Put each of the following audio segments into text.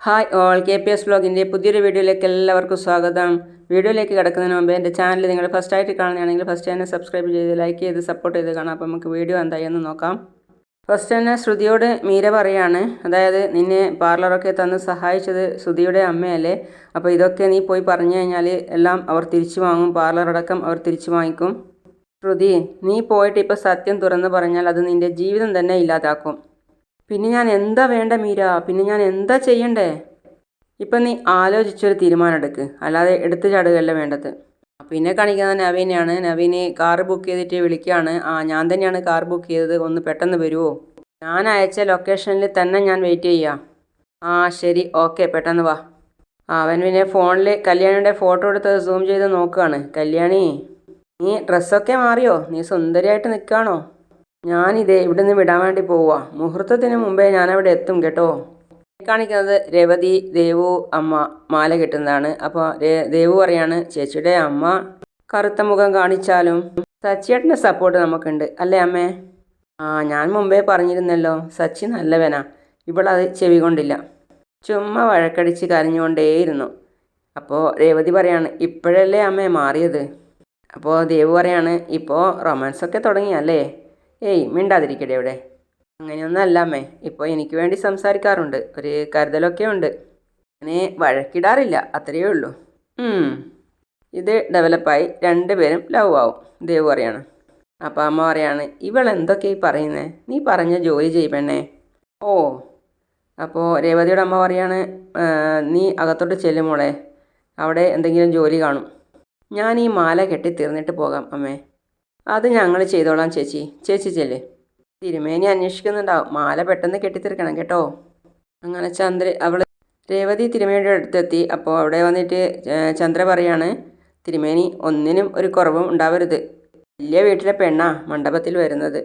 Hi all KPS വ്ലോഗിൻ്റെ പുതിയൊരു വീഡിയോയിലേക്ക് എല്ലാവർക്കും സ്വാഗതം. വീഡിയോയിലേക്ക് കിടക്കുന്നതിന് മുമ്പ് എൻ്റെ ചാനൽ നിങ്ങൾ ഫസ്റ്റായിട്ട് കാണുകയാണെങ്കിൽ ഫസ്റ്റ് തന്നെ സബ്സ്ക്രൈബ് ചെയ്ത് ലൈക്ക് ചെയ്ത് സപ്പോർട്ട് ചെയ്ത് കാണാം. അപ്പോൾ നമുക്ക് വീഡിയോ എന്തായെന്ന് നോക്കാം. ഫസ്റ്റ് തന്നെ ശ്രുതിയോട് മീര പറയാണ്, അതായത് നിന്നെ പാർലറൊക്കെ തന്ന് സഹായിച്ചത് ശ്രുതിയുടെ അമ്മയല്ലേ, അപ്പോൾ ഇതൊക്കെ നീ പോയി പറഞ്ഞു കഴിഞ്ഞാൽ എല്ലാം അവർ തിരിച്ചു വാങ്ങും, പാർലറടക്കം അവർ തിരിച്ചു വാങ്ങിക്കും. ശ്രുതി, നീ പോയിട്ട് ഇപ്പോൾ സത്യം തുറന്ന് പറഞ്ഞാൽ അത് നിൻ്റെ ജീവിതം തന്നെ ഇല്ലാതാക്കും. പിന്നെ ഞാൻ എന്താ വേണ്ട മീര, പിന്നെ ഞാൻ എന്താ ചെയ്യണ്ടേ? ഇപ്പം നീ ആലോചിച്ചൊരു തീരുമാനം എടുക്ക്, അല്ലാതെ എടുത്തു ചാടുകയല്ല വേണ്ടത്. പിന്നെ കാണിക്കുന്നത് നവീനെയാണ്. നവീന് കാർ ബുക്ക് ചെയ്തിട്ട് വിളിക്കുകയാണ്. ഞാൻ തന്നെയാണ് കാർ ബുക്ക് ചെയ്തത്, ഒന്ന് പെട്ടെന്ന് വരുമോ? ഞാൻ അയച്ച ലൊക്കേഷനിൽ തന്നെ ഞാൻ വെയിറ്റ് ചെയ്യാം. ശരി, ഓക്കെ, പെട്ടെന്ന് വാ. അവൻ പിന്നെ ഫോണിൽ കല്യാണിയുടെ ഫോട്ടോ എടുത്ത് സൂം ചെയ്ത് നോക്കുകയാണ്. കല്യാണി, നീ ഡ്രസ്സൊക്കെ മാറിയോ? നീ സുന്ദരിയായിട്ട് നിൽക്കുകയാണോ? ഞാനിതേ ഇവിടെ നിന്ന് വിടാൻ വേണ്ടി പോവുക. മുഹൂർത്തത്തിന് മുമ്പേ ഞാനവിടെ എത്തും കേട്ടോ. കാണിക്കുന്നത് രേവതി ദേവു അമ്മ മാല കെട്ടുന്നതാണ്. അപ്പോൾ ദേവു പറയാണ്, ചേച്ചിയുടെ അമ്മ കറുത്ത മുഖം കാണിച്ചാലും സച്ചിയേട്ടൻ്റെ സപ്പോർട്ട് നമുക്കുണ്ട് അല്ലേ അമ്മേ? ഞാൻ മുമ്പേ പറഞ്ഞിരുന്നല്ലോ, സച്ചി നല്ലവനാ. ഇവളത് ചെവി കൊണ്ടില്ല, ചുമ്മാ വഴക്കടിച്ച് കരഞ്ഞുകൊണ്ടേയിരുന്നു. അപ്പോൾ രേവതി പറയാണ്, ഇപ്പോഴല്ലേ അമ്മേ മാറിയത്? അപ്പോൾ ദേവു പറയാണ്, ഇപ്പോൾ റൊമാൻസൊക്കെ തുടങ്ങിയല്ലേ? മിണ്ടാതിരിക്കട്ടെ ഇവിടെ. അങ്ങനെയൊന്നും അല്ല അമ്മേ, ഇപ്പോൾ എനിക്ക് വേണ്ടി സംസാരിക്കാറുണ്ട്, ഒരു കരുതലൊക്കെ ഉണ്ട്. അങ്ങനെ വഴക്കിടാറില്ല, അത്രയേ ഉള്ളൂ. ഇത് ഡെവലപ്പായി രണ്ടുപേരും ലവ് ആവും, ദേവ് പറയാണ്. അപ്പോൾ അമ്മ പറയാണ്, ഇവൾ എന്തൊക്കെയായി പറയുന്നേ? നീ പറഞ്ഞ ജോലി ചെയ്യ് പെണ്ണേ. അപ്പോൾ രേവതിയുടെ അമ്മ പറയാണ്, നീ അകത്തോട്ട് ചെല്ലും മോളെ, അവിടെ എന്തെങ്കിലും ജോലി കാണും. ഞാൻ ഈ മാല കെട്ടി തീർന്നിട്ട് പോകാം അമ്മേ. അത് ഞങ്ങൾ ചെയ്തോളാം ചേച്ചി, ചേച്ചി ചെല്ല്. തിരുമേനി അന്വേഷിക്കുന്നുണ്ടാവും, മാല പെട്ടെന്ന് കെട്ടിത്തീർക്കണം കേട്ടോ. അങ്ങനെ അവൾ രേവതി തിരുമേനിയുടെ അടുത്തെത്തി. അപ്പോൾ അവിടെ വന്നിട്ട് ചന്ദ്ര പറയാണ്, തിരുമേനി ഒന്നിനും ഒരു കുറവും ഉണ്ടാവരുത്, വലിയ വീട്ടിലെ പെണ്ണാ മണ്ഡപത്തിൽ വരുന്നത്.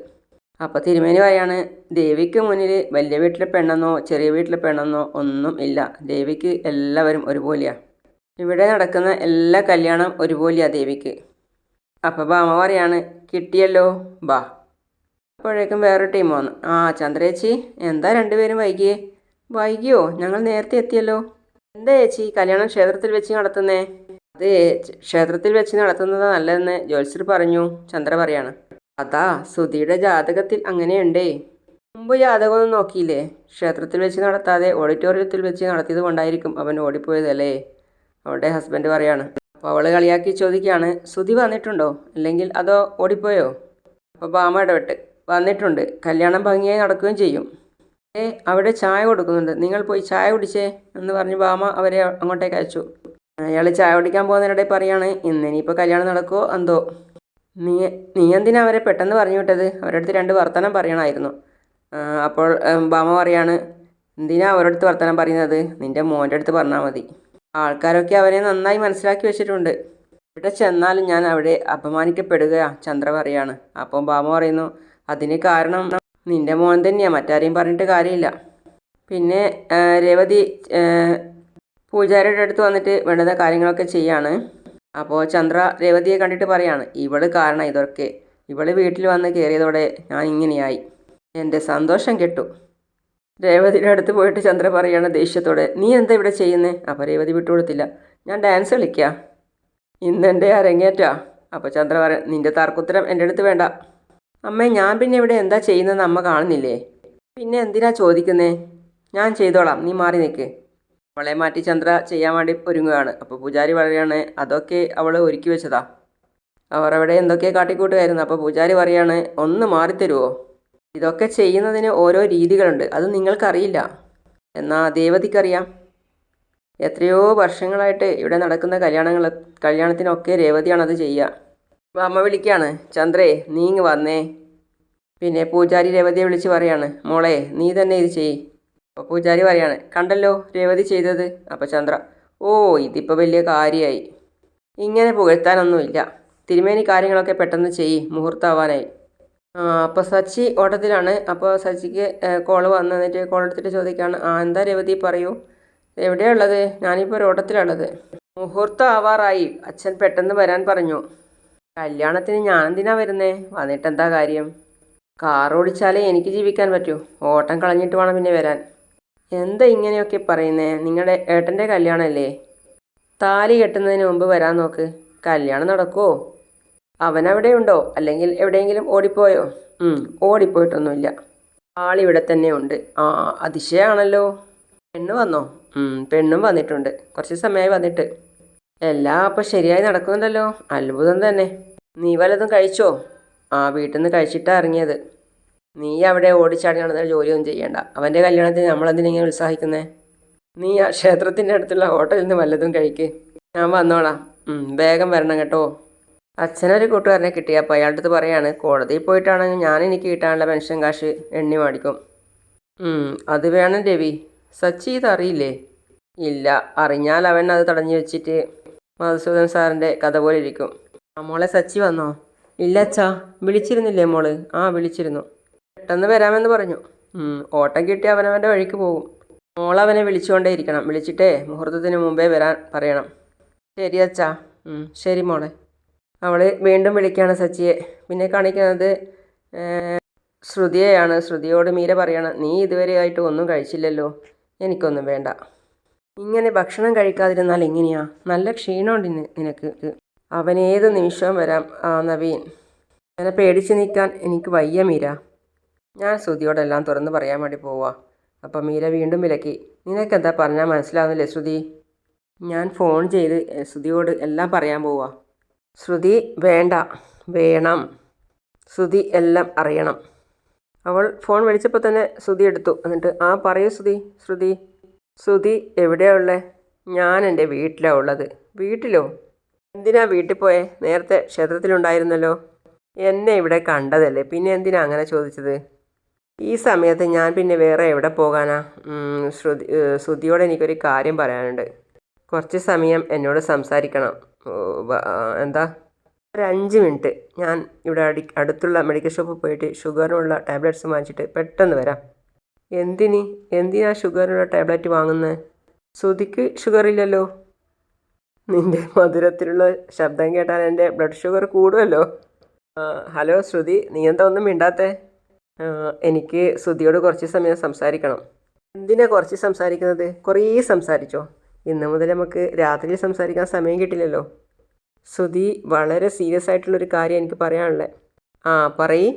അപ്പോൾ തിരുമേനി പറയാണ്, ദേവിക്ക് മുന്നിൽ വലിയ വീട്ടിലെ പെണ്ണെന്നോ ചെറിയ വീട്ടിലെ പെണ്ണെന്നോ ഒന്നും ഇല്ല. ദേവിക്ക് എല്ലാവരും ഒരുപോലെയാണ്. ഇവിടെ നടക്കുന്ന എല്ലാ കല്യാണം ഒരുപോലെയാണ് ദേവിക്ക്. അപ്പോൾ ബാമ പറയാണ്, കിട്ടിയല്ലോ, ബാ. അപ്പോഴേക്കും വേറൊരു ടീം വന്നു. ചന്ദ്രേച്ചി, എന്താ രണ്ടുപേരും വൈകിയേ? വൈകിയോ? ഞങ്ങൾ നേരത്തെ എത്തിയല്ലോ. എന്താ ചേച്ചി കല്യാണം ക്ഷേത്രത്തിൽ വെച്ച് നടത്തുന്നേ? അത് ക്ഷേത്രത്തിൽ വെച്ച് നടത്തുന്നതാണ് നല്ലതെന്ന് ജ്യോത്സ്യർ പറഞ്ഞു, ചന്ദ്ര പറയാണ്. അതാ ശ്രുതിയുടെ ജാതകത്തിൽ അങ്ങനെയുണ്ടേ. മുമ്പ് ജാതകമൊന്നും നോക്കിയില്ലേ? ക്ഷേത്രത്തിൽ വെച്ച് നടത്താതെ ഓഡിറ്റോറിയത്തിൽ വെച്ച് നടത്തിയത് കൊണ്ടായിരിക്കും അവൻ ഓടിപ്പോയതല്ലേ, അവളുടെ ഹസ്ബൻഡ് പറയാണ്. അപ്പോൾ അവൾ കളിയാക്കി ചോദിക്കുകയാണ്, ശ്രുതി വന്നിട്ടുണ്ടോ, അല്ലെങ്കിൽ അതോ ഓടിപ്പോയോ? അപ്പോൾ ബാമ ഇടപെട്ട്, വന്നിട്ടുണ്ട്, കല്യാണം ഭംഗിയായി നടക്കുകയും ചെയ്യും. അവിടെ ചായ കൊടുക്കുന്നുണ്ട്, നിങ്ങൾ പോയി ചായ കുടിച്ചേ എന്ന് പറഞ്ഞ് ബാമ അവരെ അങ്ങോട്ടേക്ക് അയച്ചു. അയാൾ ചായ കുടിക്കാൻ പോകുന്നതിനിടെ പറയാണ്, ഇന്നിനിപ്പോൾ കല്യാണം നടക്കുമോ എന്തോ. നീ എന്തിനാ അവരെ പെട്ടെന്ന് പറഞ്ഞു വിട്ടത്? അവരുടെ അടുത്ത് രണ്ട് വർത്തമാനം പറയണമായിരുന്നു. അപ്പോൾ ബാമ പറയാണ്, എന്തിനാ അവരുടെ അടുത്ത് വർത്തമാനം പറയുന്നത്? നിൻ്റെ മോൻ്റെ അടുത്ത് പറഞ്ഞാൽ മതി. ആൾക്കാരൊക്കെ അവനെ നന്നായി മനസ്സിലാക്കി വെച്ചിട്ടുണ്ട്. ഇവിടെ ചെന്നാലും ഞാൻ അവിടെ അപമാനിക്കപ്പെടുകയാ, ചന്ദ്ര പറയാണ്. അപ്പം ബാമ പറയുന്നു, അതിന് കാരണം നിൻ്റെ മോൻ തന്നെയാണ്, മറ്റാരെയും പറഞ്ഞിട്ട് കാര്യമില്ല. പിന്നെ രേവതി പൂജാരിയുടെ അടുത്ത് വന്നിട്ട് വേണ്ടുന്ന കാര്യങ്ങളൊക്കെ ചെയ്യാണ്. അപ്പോൾ ചന്ദ്ര രേവതിയെ കണ്ടിട്ട് പറയാണ്, ഇവള് കാരണം ഇതൊക്കെ, ഇവള് വീട്ടിൽ വന്ന് കയറിയതോടെ ഞാൻ ഇങ്ങനെയായി, എൻ്റെ സന്തോഷം കെട്ടു. രേവതിയുടെ അടുത്ത് പോയിട്ട് ചന്ദ്ര പറയാണ് ദേഷ്യത്തോടെ, നീ എന്താ ഇവിടെ ചെയ്യുന്നേ? അപ്പോൾ രേവതി വിട്ടുകൊടുത്തില്ല, ഞാൻ ഡാൻസ് കളിക്കാം, ഇന്നെൻ്റെ അരങ്ങേറ്റാ. അപ്പോൾ ചന്ദ്ര പറയാം, നിൻ്റെ തർക്കുത്തരം എൻ്റെ അടുത്ത് വേണ്ട. അമ്മേ, ഞാൻ പിന്നെ ഇവിടെ എന്താ ചെയ്യുന്നതെന്ന് അമ്മ കാണുന്നില്ലേ? പിന്നെ എന്തിനാ ചോദിക്കുന്നേ? ഞാൻ ചെയ്തോളാം, നീ മാറി നിൽക്ക്. അവളെ മാറ്റി ചന്ദ്ര ചെയ്യാൻ വേണ്ടി ഒരുങ്ങുകയാണ്. അപ്പോൾ പൂജാരി പറയാണ്, അതൊക്കെ അവൾ ഒരുക്കി വെച്ചതാ, അവർ അവിടെ എന്തൊക്കെ കാട്ടിക്കൂട്ടുമായിരുന്നു. അപ്പോൾ പൂജാരി പറയാണ്, ഒന്ന് മാറിത്തരുമോ? ഇതൊക്കെ ചെയ്യുന്നതിന് ഓരോ രീതികളുണ്ട്, അത് നിങ്ങൾക്കറിയില്ല, എന്നാൽ ദേവതിക്കറിയാം. എത്രയോ വർഷങ്ങളായിട്ട് ഇവിടെ നടക്കുന്ന കല്യാണത്തിനൊക്കെ രേവതിയാണത് ചെയ്യുക. അപ്പോൾ അമ്മ വിളിക്കുകയാണ്, ചന്ദ്രേ നീ ഇങ്ങ് വന്നേ. പിന്നെ പൂജാരി രേവതിയെ വിളിച്ച് പറയാണ്, മോളെ നീ തന്നെ ഇത് ചെയ്യ്. അപ്പോൾ പൂജാരി പറയാണ്, കണ്ടല്ലോ രേവതി ചെയ്തത്. അപ്പോൾ ചന്ദ്ര, ഇതിപ്പോൾ വലിയ കാര്യമായി, ഇങ്ങനെ പുകഴ്ത്താനൊന്നുമില്ല, തിരുമേനി കാര്യങ്ങളൊക്കെ പെട്ടെന്ന് ചെയ്യ്, മുഹൂർത്താവാനായി. അപ്പോൾ സച്ചി ഓട്ടത്തിലാണ്. അപ്പോൾ സച്ചിക്ക് കോള് വന്നിട്ട് കോൾ എടുത്തിട്ട് ചോദിക്കുകയാണ്, എന്താ രേവതി പറയൂ, എവിടെയാണ് ഉള്ളത്? ഞാനിപ്പോൾ ഒരു ഓട്ടത്തിലുള്ളത്, മുഹൂർത്തം ആവാറായി, അച്ഛൻ പെട്ടെന്ന് വരാൻ പറഞ്ഞു. കല്യാണത്തിന് ഞാനെന്തിനാ വരുന്നേ? വന്നിട്ടെന്താ കാര്യം? കാർ ഓടിച്ചാലേ എനിക്ക് ജീവിക്കാൻ പറ്റൂ, ഓട്ടം കളഞ്ഞിട്ട് വേണം പിന്നെ വരാൻ. എന്താ ഇങ്ങനെയൊക്കെ പറയുന്നേ? നിങ്ങളുടെ ഏട്ടൻ്റെ കല്യാണമല്ലേ? താലി കെട്ടുന്നതിന് മുമ്പ് വരാൻ നോക്ക്. കല്യാണം നടക്കുമോ? അവനവിടെ ഉണ്ടോ? അല്ലെങ്കിൽ എവിടെയെങ്കിലും ഓടിപ്പോയോ? ഓടിപ്പോയിട്ടൊന്നുമില്ല. ആളിവിടെ തന്നെ ഉണ്ട്. ആ, അതിശയാണല്ലോ. പെണ്ണ് വന്നോ? പെണ്ണും വന്നിട്ടുണ്ട്. കുറച്ച് സമയമായി വന്നിട്ട്. എല്ലാം അപ്പോൾ ശരിയായി നടക്കുന്നുണ്ടല്ലോ. അത്ഭുതം തന്നെ. നീ വല്ലതും കഴിച്ചോ? ആ, വീട്ടിൽ നിന്ന് കഴിച്ചിട്ടാണ് ഇറങ്ങിയത്. നീ അവിടെ ഓടിച്ചാടി നടന്ന ജോലിയൊന്നും ചെയ്യണ്ട. അവൻ്റെ കല്യാണത്തിന് നമ്മളെന്തിനെങ്കിലും ഉത്സാഹിക്കുന്നേ? നീ ആ ക്ഷേത്രത്തിൻ്റെ അടുത്തുള്ള ഹോട്ടലിൽ നിന്ന് വല്ലതും കഴിക്ക്. ഞാൻ വന്നോളാം. വേഗം വരണം കേട്ടോ. അച്ഛനൊരു കൂട്ടുകാരനെ കിട്ടിയപ്പോൾ അയാളുടെ അടുത്ത് പറയാണ്, കോടതിയിൽ പോയിട്ടാണെങ്കിൽ ഞാൻ എനിക്ക് കിട്ടാനുള്ള പെൻഷൻ കാശ് എണ്ണി മേടിക്കും. അത് വേണം രവി. സച്ചി ഇതറിയില്ലേ? ഇല്ല. അറിഞ്ഞാൽ അവൻ അത് തടഞ്ഞു വെച്ചിട്ട് മധുസൂദൻ സാറിൻ്റെ കഥ പോലെ ഇരിക്കും. മോളെ സച്ചി വന്നോ? ഇല്ല അച്ഛാ. വിളിച്ചിരുന്നില്ലേ മോള്? ആ, വിളിച്ചിരുന്നു. പെട്ടെന്ന് വരാമെന്ന് പറഞ്ഞു. ഓട്ടം കിട്ടി അവനവൻ്റെ വഴിക്ക് പോകും. മോളവനെ വിളിച്ചുകൊണ്ടേ ഇരിക്കണം. വിളിച്ചിട്ടേ മുഹൂർത്തത്തിന് മുമ്പേ വരാൻ പറയണം. ശരി അച്ഛാ. ശരി മോളെ. അവൾ വീണ്ടും വിളിക്കുകയാണ് സച്ചിയെ. പിന്നെ കാണിക്കുന്നത് ശ്രുതിയെയാണ്. ശ്രുതിയോട് മീര പറയണം, നീ ഇതുവരെയായിട്ട് ഒന്നും കഴിച്ചില്ലല്ലോ. എനിക്കൊന്നും വേണ്ട. ഇങ്ങനെ ഭക്ഷണം കഴിക്കാതിരുന്നാൽ എങ്ങനെയാ? നല്ല ക്ഷീണമുണ്ട് നിനക്ക്. അവനേത് നിമിഷവും വരാം. ആ നവീൻ, അങ്ങനെ പേടിച്ച് നിൽക്കാൻ എനിക്ക് വയ്യ മീര. ഞാൻ ശ്രുതിയോടെല്ലാം തുറന്ന് പറയാൻ വേണ്ടി പോവാ. അപ്പം മീര വീണ്ടും വിലക്കി. നിനക്കെന്താ പറഞ്ഞാൽ മനസ്സിലാവുന്നില്ലേ ശ്രുതി? ഞാൻ ഫോൺ ചെയ്ത് ശ്രുതിയോട് എല്ലാം പറയാൻ പോവാ. ശ്രുതി വേണ്ട, വേണം. ശ്രുതി എല്ലാം അറിയണം. അവൾ ഫോൺ വിളിച്ചപ്പോൾ തന്നെ ശ്രുതി എടുത്തു. എന്നിട്ട് ആ പറയൂ ശ്രുതി. ശ്രുതി എവിടെയാ ഉള്ളത്? ഞാൻ എൻ്റെ വീട്ടിലാണ് ഉള്ളത്. വീട്ടിലോ? എന്തിനാ വീട്ടിൽ പോയേ? നേരത്തെ ക്ഷേത്രത്തിലുണ്ടായിരുന്നല്ലോ. എന്നെ ഇവിടെ കണ്ടതല്ലേ, പിന്നെ എന്തിനാ അങ്ങനെ ചോദിച്ചത്? ഈ സമയത്ത് ഞാൻ പിന്നെ വേറെ എവിടെ പോകാനാ? ശ്രുതിയോട് എനിക്കൊരു കാര്യം പറയാനുണ്ട്. കുറച്ച് സമയം എന്നോട് സംസാരിക്കണം. എന്താ? ഒരു 5 മിനിറ്റ്. ഞാൻ ഇവിടെ അടുത്തുള്ള മെഡിക്കൽ ഷോപ്പിൽ പോയിട്ട് ഷുഗറിനുള്ള ടാബ്ലറ്റ്സ് വാങ്ങിച്ചിട്ട് പെട്ടെന്ന് വരാം. എന്തിനാ ഷുഗറിനുള്ള ടാബ്ലറ്റ് വാങ്ങുന്നത്? ശ്രുതിക്ക് ഷുഗറില്ലല്ലോ. നിൻ്റെ മധുരത്തിലുള്ള ശബ്ദം കേട്ടാൽ എൻ്റെ ബ്ലഡ് ഷുഗർ കൂടുമല്ലോ. ഹലോ ശ്രുതി, നീ എന്താ ഒന്നും മിണ്ടാത്തേ? എനിക്ക് ശ്രുതിയോട് കുറച്ച് സമയം സംസാരിക്കണം. എന്തിനാ കുറച്ച് സംസാരിക്കുന്നത്? കുറേ സംസാരിച്ചോ. ഇന്ന് മുതൽ നമുക്ക് രാത്രിയിൽ സംസാരിക്കാൻ സമയം കിട്ടില്ലല്ലോ. ശ്രുതി, വളരെ സീരിയസ് ആയിട്ടുള്ളൊരു കാര്യം എനിക്ക് പറയാനുള്ളത്. പറയ്.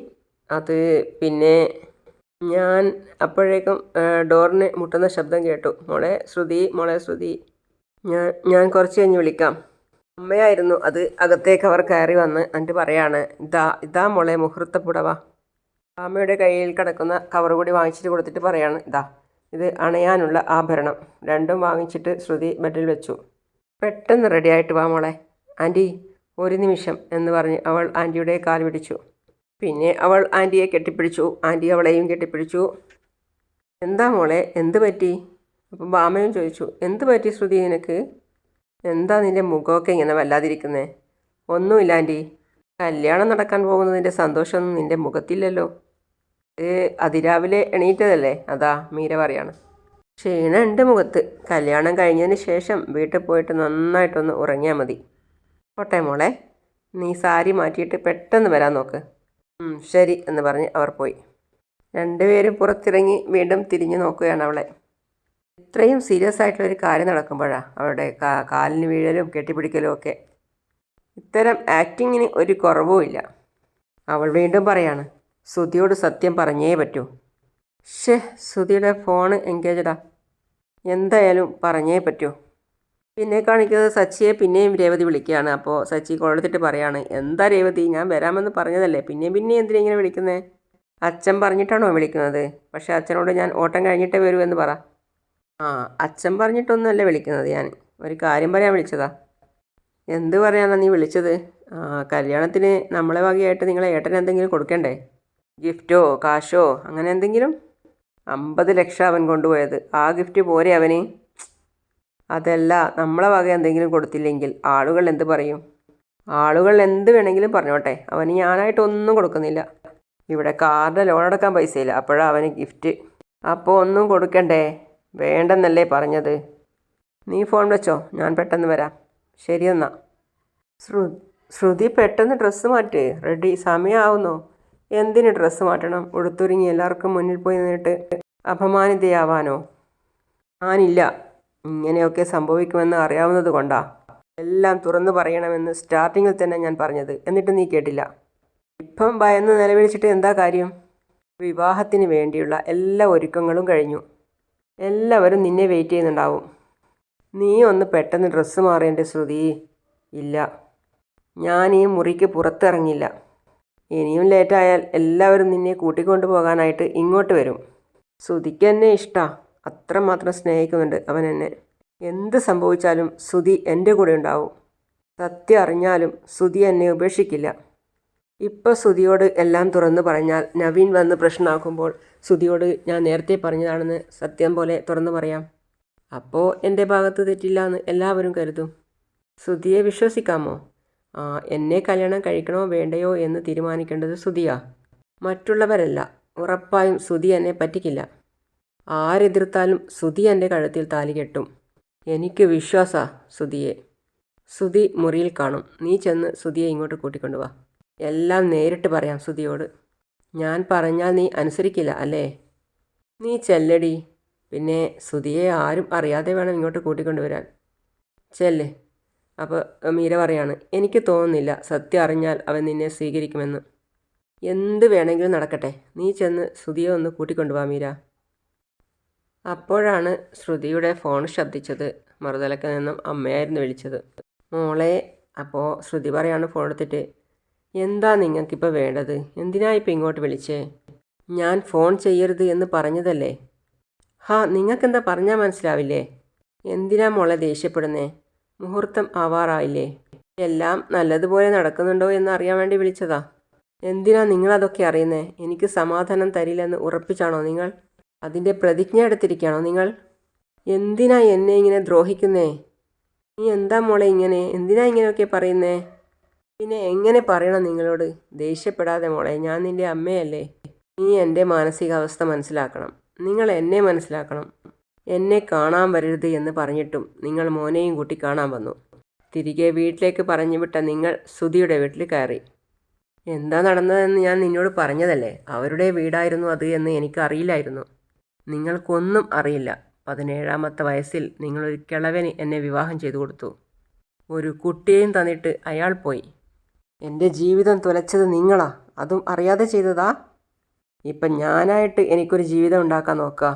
അത് പിന്നെ ഞാൻ അപ്പോഴേക്കും ഡോറിന് മുട്ടുന്ന ശബ്ദം കേട്ടു. മോളെ ശ്രുതി. ഞാൻ കുറച്ച് കഴിഞ്ഞ് വിളിക്കാം. അമ്മയായിരുന്നു അത്. അകത്തേക്ക് അവർ കയറി വന്ന് എന്നിട്ട് പറയാണ്, ഇതാ മോളെ മുഹൂർത്ത പുടവ. അമ്മയുടെ കയ്യിൽ കിടക്കുന്ന കവർ കൂടി വാങ്ങിച്ചിട്ട് കൊടുത്തിട്ട് പറയാണ്, ഇത് അണയാനുള്ള ആഭരണം. രണ്ടും വാങ്ങിച്ചിട്ട് ശ്രുതി ബെഡിൽ വെച്ചു. പെട്ടെന്ന് റെഡിയായിട്ട് വാ മോളെ. ആൻറ്റി, ഒരു നിമിഷം എന്ന് പറഞ്ഞ് അവൾ ആൻറ്റിയുടെ കാൽ പിടിച്ചു. പിന്നെ അവൾ ആൻറ്റിയെ കെട്ടിപ്പിടിച്ചു. ആൻറ്റി അവളെയും കെട്ടിപ്പിടിച്ചു. എന്താ മോളെ, എന്ത് പറ്റി? അപ്പം ബാമയും ചോദിച്ചു, എന്ത് പറ്റി ശ്രുതി നിനക്ക്? എന്താ നിൻ്റെ മുഖമൊക്കെ ഇങ്ങനെ വല്ലാതിരിക്കുന്നേ? ഒന്നുമില്ല ആൻറ്റി. കല്യാണം നടക്കാൻ പോകുന്നതിൻ്റെ സന്തോഷമൊന്നും നിൻ്റെ മുഖത്തില്ലല്ലോ. അതിരാവിലെ എണീറ്റതല്ലേ, അതാ മീര പറയാണ്. ക്ഷീണം ഉണ്ട് മുഖത്ത്. കല്യാണം കഴിഞ്ഞതിന് ശേഷം വീട്ടിൽ പോയിട്ട് നന്നായിട്ടൊന്ന് ഉറങ്ങിയാൽ മതി. പോട്ടെ മോളെ, നീ സാരി മാറ്റിയിട്ട് പെട്ടെന്ന് വരാൻ നോക്ക്. ശരി എന്ന് പറഞ്ഞ് അവർ പോയി. രണ്ടുപേരും പുറത്തിറങ്ങി വീണ്ടും തിരിഞ്ഞു നോക്കുകയാണ് അവളെ. ഇത്രയും സീരിയസ് ആയിട്ടുള്ളൊരു കാര്യം നടക്കുമ്പോഴാണ് അവളുടെ കാലിന് വീഴലും കെട്ടിപ്പിടിക്കലും ഒക്കെ. ഇത്തരം ആക്ടിങ്ങിന് ഒരു കുറവുമില്ല. അവൾ വീണ്ടും പറയാണ്, ശ്രുതിയോട് സത്യം പറഞ്ഞേ പറ്റൂ. ശ്രുതിയുടെ ഫോണ് എൻഗേജഡാ. എന്തായാലും പറഞ്ഞേ പറ്റൂ. പിന്നെ കാണിക്കുന്നത് സച്ചിയെ പിന്നെയും രേവതി വിളിക്കുകയാണ്. അപ്പോൾ സച്ചി കൊള്ളത്തിട്ട് പറയാണ്, എന്താ രേവതി, ഞാൻ വരാമെന്ന് പറഞ്ഞതല്ലേ, പിന്നെയും എന്തിനാ ഇങ്ങനെ വിളിക്കുന്നത്? അച്ഛൻ പറഞ്ഞിട്ടാണോ വിളിക്കുന്നത്? പക്ഷേ അച്ഛനോട് ഞാൻ ഓട്ടം കഴിഞ്ഞിട്ടേ വരുമെന്ന് പറ. അച്ഛൻ പറഞ്ഞിട്ടൊന്നുമല്ല വിളിക്കുന്നത്, ഞാൻ ഒരു കാര്യം പറയാൻ വിളിച്ചതാ. എന്ത് പറയാനാണ് നീ വിളിച്ചത്? കല്യാണത്തിന് നമ്മളെ വകയായിട്ട് നിങ്ങളെ ഏട്ടൻ എന്തെങ്കിലും കൊടുക്കണ്ടേ? ഗിഫ്റ്റോ കാശോ അങ്ങനെ എന്തെങ്കിലും? 50 ലക്ഷം അവൻ കൊണ്ടുപോയത്. ആ ഗിഫ്റ്റ് പോരെ അവന്? അതല്ല, നമ്മളെ വക എന്തെങ്കിലും കൊടുത്തില്ലെങ്കിൽ ആളുകൾ എന്ത് പറയും? ആളുകൾ എന്ത് വേണമെങ്കിലും പറഞ്ഞോട്ടെ, അവന് ഞാനായിട്ടൊന്നും കൊടുക്കുന്നില്ല. ഇവിടെ കാറിൻ്റെ ലോൺ അടക്കാൻ പൈസയില്ല, അപ്പോഴാണ് അവന് ഗിഫ്റ്റ്. അപ്പോൾ ഒന്നും കൊടുക്കണ്ടേ? വേണ്ടെന്നല്ലേ പറഞ്ഞത്? നീ ഫോൺ വെച്ചോ, ഞാൻ പെട്ടെന്ന് വരാം. ശരിയെന്നാ. ശ്രുതി പെട്ടെന്ന് ഡ്രസ്സ് മാറ്റ്. റെഡി, സമയമാവുന്നോ? എന്തിന് ഡ്രസ്സ് മാറ്റണം? ഉടുത്തൊരുങ്ങി എല്ലാവർക്കും മുന്നിൽ പോയി നിന്നിട്ട് അപമാനിതയാവാനോ? ഞാനില്ല. ഇങ്ങനെയൊക്കെ സംഭവിക്കുമെന്ന് അറിയാവുന്നത് കൊണ്ടാ എല്ലാം തുറന്നു പറയണമെന്ന് സ്റ്റാർട്ടിങ്ങിൽ തന്നെ ഞാൻ പറഞ്ഞത്. എന്നിട്ട് നീ കേട്ടില്ല. ഇപ്പം ഭയന്ന് നിലവിളിച്ചിട്ട് എന്താ കാര്യം? വിവാഹത്തിന് വേണ്ടിയുള്ള എല്ലാ ഒരുക്കങ്ങളും കഴിഞ്ഞു. എല്ലാവരും നിന്നെ വെയിറ്റ് ചെയ്യുന്നുണ്ടാവും. നീ ഒന്ന് പെട്ടെന്ന് ഡ്രസ്സ് മാറേണ്ട ശ്രുതി. ഇല്ല, ഞാൻ ഈ മുറിക്ക് പുറത്തിറങ്ങില്ല. ഇനിയും ലേറ്റായാൽ എല്ലാവരും നിന്നെ കൂട്ടിക്കൊണ്ടു പോകാനായിട്ട് ഇങ്ങോട്ട് വരും. ശ്രുതിക്ക് എന്നെ ഇഷ്ടാ. അത്രമാത്രം സ്നേഹിക്കുന്നുണ്ട് അവൻ എന്നെ. എന്ത് സംഭവിച്ചാലും ശ്രുതി എൻ്റെ കൂടെ ഉണ്ടാവും. സത്യം അറിഞ്ഞാലും ശ്രുതി എന്നെ ഉപേക്ഷിക്കില്ല. ഇപ്പോൾ ശ്രുതിയോട് എല്ലാം തുറന്നു പറഞ്ഞാൽ നവീൻ വന്ന് പ്രശ്നമാക്കുമ്പോൾ ശ്രുതിയോട് ഞാൻ നേരത്തെ പറഞ്ഞതാണെന്ന് സത്യം പോലെ തുറന്നു പറയാം. അപ്പോൾ എൻ്റെ ഭാഗത്ത് തെറ്റില്ല എന്ന് എല്ലാവരും കരുതും. ശ്രുതിയെ വിശ്വസിക്കാമോ? എന്നെ കല്യാണം കഴിക്കണോ വേണ്ടയോ എന്ന് തീരുമാനിക്കേണ്ടത് ശ്രുതിയാ, മറ്റുള്ളവരല്ല. ഉറപ്പായും ശ്രുതി എന്നെ പറ്റിക്കില്ല. ആരെതിർത്താലും ശ്രുതി എൻ്റെ കഴുത്തിൽ താലി കെട്ടും. എനിക്ക് വിശ്വാസാ ശ്രുതിയെ. ശ്രുതി മുറിയിൽ കാണും. നീ ചെന്ന് ശ്രുതിയെ ഇങ്ങോട്ട് കൂട്ടിക്കൊണ്ടുവാ. എല്ലാം നേരിട്ട് പറയാം ശ്രുതിയോട്. ഞാൻ പറഞ്ഞാൽ നീ അനുസരിക്കില്ല അല്ലേ? നീ ചെല്ലടി. പിന്നെ ശ്രുതിയെ ആരും അറിയാതെ വേണം ഇങ്ങോട്ട് കൂട്ടിക്കൊണ്ടുവരാൻ. ചെല്ല്. അപ്പോൾ മീര പറയാണ്, എനിക്ക് തോന്നുന്നില്ല സത്യം അറിഞ്ഞാൽ അവൻ നിന്നെ സ്വീകരിക്കുമെന്ന്. എന്ത് വേണമെങ്കിലും നടക്കട്ടെ, നീ ചെന്ന് ശ്രുതിയെ ഒന്ന് കൂട്ടിക്കൊണ്ടുപോവാ മീര. അപ്പോഴാണ് ശ്രുതിയുടെ ഫോൺ ശബ്ദിച്ചത്. മറുതലക്ക് നിന്നും അമ്മയായിരുന്നു വിളിച്ചത്. മോളെ. അപ്പോൾ ശ്രുതി പറയാണ് ഫോൺ എടുത്തിട്ട്, എന്താ നിങ്ങൾക്കിപ്പോൾ വേണ്ടത്? എന്തിനാ ഇപ്പം ഇങ്ങോട്ട് വിളിച്ചേ? ഞാൻ ഫോൺ ചെയ്യരുത് എന്ന് പറഞ്ഞതല്ലേ. നിങ്ങൾക്കെന്താ പറഞ്ഞാൽ മനസ്സിലാവില്ലേ? എന്തിനാ മോളെ ദേഷ്യപ്പെടുന്നേ? മുഹൂർത്തം ആവാറായില്ലേ? എല്ലാം നല്ലതുപോലെ നടക്കുന്നുണ്ടോ എന്ന് അറിയാൻ വേണ്ടി വിളിച്ചതാ. എന്തിനാ നിങ്ങളതൊക്കെ അറിയുന്നേ? എനിക്ക് സമാധാനം തരില്ലെന്ന് ഉറപ്പിച്ചാണോ നിങ്ങൾ? അതിൻ്റെ പ്രതിജ്ഞ എടുത്തിരിക്കുകയാണോ നിങ്ങൾ? എന്തിനാ എന്നെ ഇങ്ങനെ ദ്രോഹിക്കുന്നേ? നീ എന്താ മോളെ ഇങ്ങനെ? എന്തിനാ ഇങ്ങനെയൊക്കെ പറയുന്നേ? പിന്നെ എങ്ങനെ പറയണം നിങ്ങളോട്? ദേഷ്യപ്പെടാതെ മോളെ, ഞാൻ നിൻ്റെ അമ്മയല്ലേ. നീ എൻ്റെ മാനസികാവസ്ഥ മനസ്സിലാക്കണം. നിങ്ങൾ എന്നെ മനസ്സിലാക്കണം. എന്നെ കാണാൻ വരരുത് എന്ന് പറഞ്ഞിട്ടും നിങ്ങൾ മോനെയും കൂട്ടി കാണാൻ വന്നു. തിരികെ വീട്ടിലേക്ക് പറഞ്ഞു വിട്ട നിങ്ങൾ ശ്രുതിയുടെ വീട്ടിൽ കയറി. എന്താ നടന്നതെന്ന് ഞാൻ നിന്നോട് പറഞ്ഞതല്ലേ. അവരുടെ വീടായിരുന്നു അത് എന്ന് എനിക്കറിയില്ലായിരുന്നു. നിങ്ങൾക്കൊന്നും അറിയില്ല. 17ാമത്തെ വയസ്സിൽ നിങ്ങളൊരു കിളവന് എന്നെ വിവാഹം ചെയ്തു കൊടുത്തു. ഒരു കുട്ടിയെയും തന്നിട്ട് അയാൾ പോയി. എൻ്റെ ജീവിതം തുലച്ചത് നിങ്ങളാ. അതും അറിയാതെ ചെയ്തതാ. ഇപ്പം ഞാനായിട്ട് എനിക്കൊരു ജീവിതം ഉണ്ടാക്കാൻ നോക്കുക.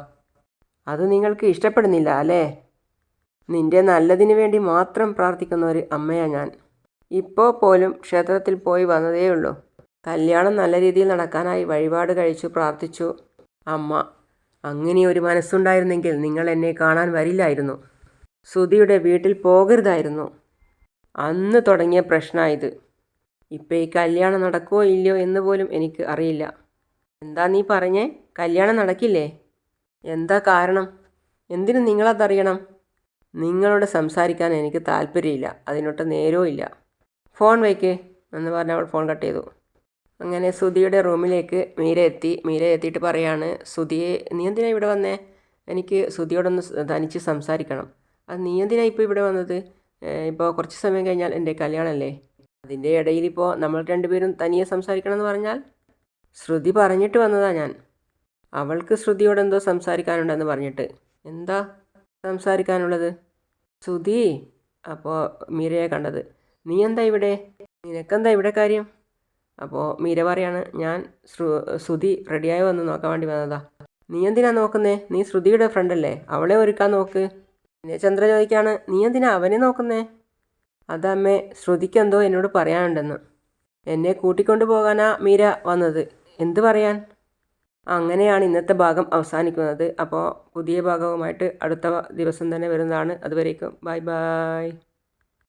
അത് നിങ്ങൾക്ക് ഇഷ്ടപ്പെടുന്നില്ല അല്ലേ? നിൻ്റെ നല്ലതിന് വേണ്ടി മാത്രം പ്രാർത്ഥിക്കുന്ന ഒരു അമ്മയാ ഞാൻ. ഇപ്പോൾ പോലും ക്ഷേത്രത്തിൽ പോയി വന്നതേയുള്ളൂ. കല്യാണം നല്ല രീതിയിൽ നടക്കാനായി വഴിപാട് കഴിച്ചു പ്രാർത്ഥിച്ചു. അമ്മ, അങ്ങനെ ഒരു മനസ്സുണ്ടായിരുന്നെങ്കിൽ നിങ്ങൾ എന്നെ കാണാൻ വരില്ലായിരുന്നു. ശ്രുതിയുടെ വീട്ടിൽ പോകരുതായിരുന്നു. അന്ന് തുടങ്ങിയ പ്രശ്നമായത്. ഇപ്പം ഈ കല്യാണം നടക്കുമോ ഇല്ലയോ എന്ന് പോലും എനിക്ക് അറിയില്ല. എന്താ നീ പറഞ്ഞേ? കല്യാണം നടക്കില്ലേ? എന്താ കാരണം? എന്തിനു നിങ്ങളതറിയണം? നിങ്ങളോട് സംസാരിക്കാൻ എനിക്ക് താല്പര്യമില്ല. അതിനൊട്ട് നേരവും ഇല്ല. ഫോൺ വയ്ക്ക് എന്ന് പറഞ്ഞ് അവൾ ഫോൺ കട്ട് ചെയ്തു. അങ്ങനെ ശ്രുതിയുടെ റൂമിലേക്ക് മീര എത്തി. മീര എത്തിയിട്ട് പറയാണ്, ശ്രുതിയെ, നീ എന്തിനാണ് ഇവിടെ വന്നേ? എനിക്ക് ശ്രുതിയോടൊന്ന് തനിച്ച് സംസാരിക്കണം. അത് നീ എന്തിനാണ് ഇപ്പോൾ ഇവിടെ വന്നത്? ഇപ്പോൾ കുറച്ച് സമയം കഴിഞ്ഞാൽ എൻ്റെ കല്യാണമല്ലേ. അതിൻ്റെ ഇടയിലിപ്പോൾ നമ്മൾ രണ്ടുപേരും തനിയെ സംസാരിക്കണം എന്ന് പറഞ്ഞാൽ? ശ്രുതി പറഞ്ഞിട്ട് വന്നതാ ഞാൻ. അവൾക്ക് ശ്രുതിയോടെന്തോ സംസാരിക്കാനുണ്ടെന്ന് പറഞ്ഞിട്ട്. എന്താ സംസാരിക്കാനുള്ളത്? ശ്രുതി. അപ്പോൾ മീരയെ കണ്ടത്. നീ എന്താ ഇവിടെ? നിനക്കെന്താ ഇവിടെ കാര്യം? അപ്പോൾ മീര പറയാണ്, ഞാൻ ശ്രുതി റെഡിയായോ എന്ന് നോക്കാൻ വേണ്ടി വന്നതാ. നീ എന്തിനാ നോക്കുന്നേ? നീ ശ്രുതിയുടെ ഫ്രണ്ടല്ലേ, അവളെ ഒരുക്കാൻ നോക്ക്. പിന്നെ ചന്ദ്ര ചോദിക്കാണ്, നീ എന്തിനാ അവനെ നോക്കുന്നേ? അതമ്മേ, ശ്രുതിക്കെന്തോ എന്നോട് പറയാനുണ്ടെന്ന്. എന്നെ കൂട്ടിക്കൊണ്ടു പോകാനാ മീര വന്നത്. എന്ത് പറയാൻ? അങ്ങനെയാണ് ഇന്നത്തെ ഭാഗം അവസാനിക്കുന്നത്. അപ്പോൾ പുതിയ ഭാഗവുമായിട്ട് അടുത്ത ദിവസം തന്നെ വരുന്നതാണ്. അതുവരേക്കും ബൈ ബൈ.